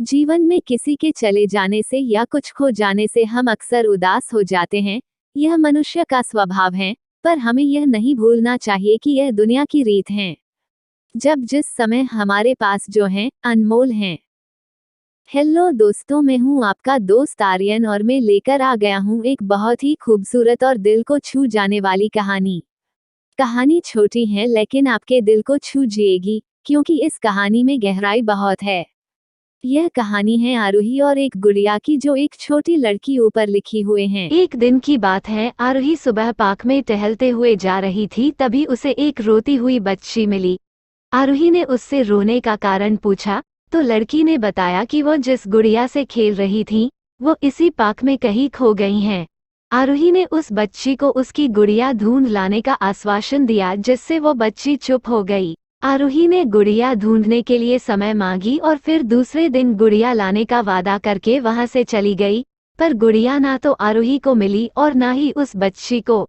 जीवन में किसी के चले जाने से या कुछ खो जाने से हम अक्सर उदास हो जाते हैं। यह मनुष्य का स्वभाव है, पर हमें यह नहीं भूलना चाहिए कि यह दुनिया की रीत है। जब जिस समय हमारे पास जो है अनमोल हैं। हेलो दोस्तों, मैं हूँ आपका दोस्त आर्यन और मैं लेकर आ गया हूँ एक बहुत ही खूबसूरत और दिल को छू जाने वाली कहानी। कहानी छोटी है लेकिन आपके दिल को छू जाएगी, क्योंकि इस कहानी में गहराई बहुत है। यह कहानी है आरोही और एक गुड़िया की, जो एक छोटी लड़की ऊपर लिखी हुए हैं। एक दिन की बात है। आरोही सुबह पार्क में टहलते हुए जा रही थी, तभी उसे एक रोती हुई बच्ची मिली। आरोही ने उससे रोने का कारण पूछा तो लड़की ने बताया कि वो जिस गुड़िया से खेल रही थी वो इसी पार्क में कहीं खो गई हैं। आरोही ने उस बच्ची को उसकी गुड़िया ढूंढ लाने का आश्वासन दिया, जिससे वो बच्ची चुप हो गई। आरोही ने गुड़िया ढूंढने के लिए समय मांगी और फिर दूसरे दिन गुड़िया लाने का वादा करके वहां से चली गई, पर गुड़िया ना तो आरोही को मिली और ना ही उस बच्ची को।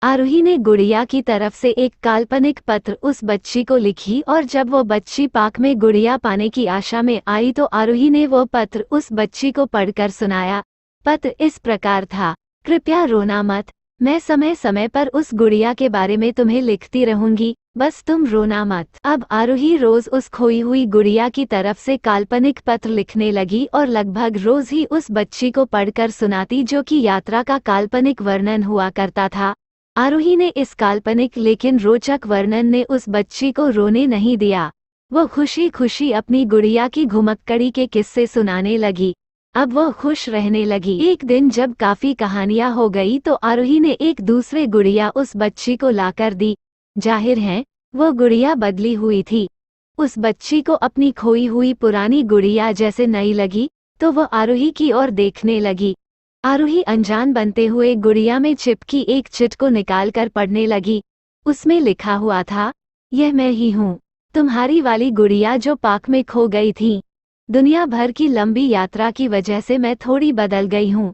आरोही ने गुड़िया की तरफ से एक काल्पनिक पत्र उस बच्ची को लिखी और जब वो बच्ची पार्क में गुड़िया पाने की आशा में आई तो आरोही ने वो पत्र उस बच्ची को पढ़कर सुनाया। पत्र इस प्रकार था: कृपया रोना मत, मैं समय समय पर उस गुड़िया के बारे में तुम्हें लिखती रहूंगी, बस तुम रोना मत। अब आरोही रोज उस खोई हुई गुड़िया की तरफ से काल्पनिक पत्र लिखने लगी और लगभग रोज ही उस बच्ची को पढ़कर सुनाती, जो कि यात्रा का काल्पनिक वर्णन हुआ करता था। आरोही ने इस काल्पनिक लेकिन रोचक वर्णन ने उस बच्ची को रोने नहीं दिया। वो खुशी खुशी अपनी गुड़िया की घुमक्कड़ी के किस्से सुनाने लगी। अब वो खुश रहने लगी। एक दिन जब काफी कहानियां हो गई तो आरोही ने एक दूसरे गुड़िया उस बच्ची को लाकर दी। जाहिर है वो गुड़िया बदली हुई थी। उस बच्ची को अपनी खोई हुई पुरानी गुड़िया जैसे नई लगी, तो वो आरोही की ओर देखने लगी। आरोही अनजान बनते हुए गुड़िया में चिपकी एक चिट को निकालकर पढ़ने लगी। उसमें लिखा हुआ था: यह मैं ही हूँ, तुम्हारी वाली गुड़िया जो पार्क में खो गई थी। दुनिया भर की लंबी यात्रा की वजह से मैं थोड़ी बदल गई हूँ।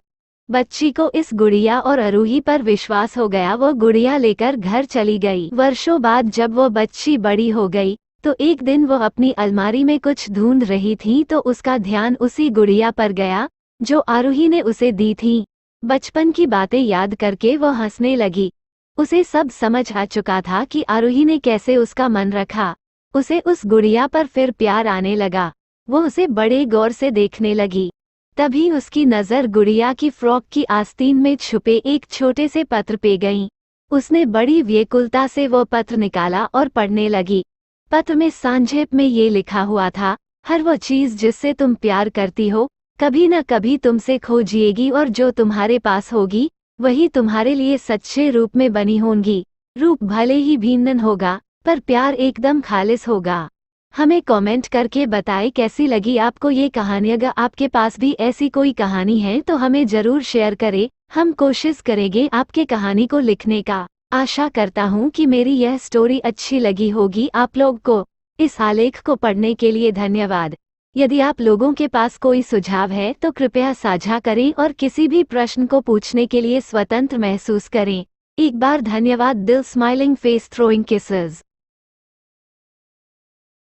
बच्ची को इस गुड़िया और आरोही पर विश्वास हो गया। वो गुड़िया लेकर घर चली गई। वर्षों बाद जब वो बच्ची बड़ी हो गई तो एक दिन वो अपनी अलमारी में कुछ ढूंढ रही थी, तो उसका ध्यान उसी गुड़िया पर गया जो आरोही ने उसे दी थी। बचपन की बातें याद करके वो हंसने लगी। उसे सब समझ आ चुका था कि आरोही ने कैसे उसका मन रखा। उसे उस गुड़िया पर फिर प्यार आने लगा। वो उसे बड़े गौर से देखने लगी। तभी उसकी नज़र गुड़िया की फ्रॉक की आस्तीन में छुपे एक छोटे से पत्र पे गई। उसने बड़ी व्याकुलता से वो पत्र निकाला और पढ़ने लगी। पत्र में संक्षेप में ये लिखा हुआ था: हर वो चीज़ जिससे तुम प्यार करती हो कभी न कभी तुमसे खो जाएगी, और जो तुम्हारे पास होगी वही तुम्हारे लिए सच्चे रूप में बनी होंगी। रूप भले ही भिन्न होगा, पर प्यार एकदम खालिस होगा। हमें कमेंट करके बताएं कैसी लगी आपको ये कहानी। अगर आपके पास भी ऐसी कोई कहानी है तो हमें जरूर शेयर करें। हम कोशिश करेंगे आपके कहानी को लिखने का। आशा करता हूँ कि मेरी यह स्टोरी अच्छी लगी होगी आप लोग को। इस आलेख को पढ़ने के लिए धन्यवाद। यदि आप लोगों के पास कोई सुझाव है तो कृपया साझा करें और किसी भी प्रश्न को पूछने के लिए स्वतंत्र महसूस करें। एक बार धन्यवाद। दिल स्माइलिंग फेस थ्रोइंग किसेस।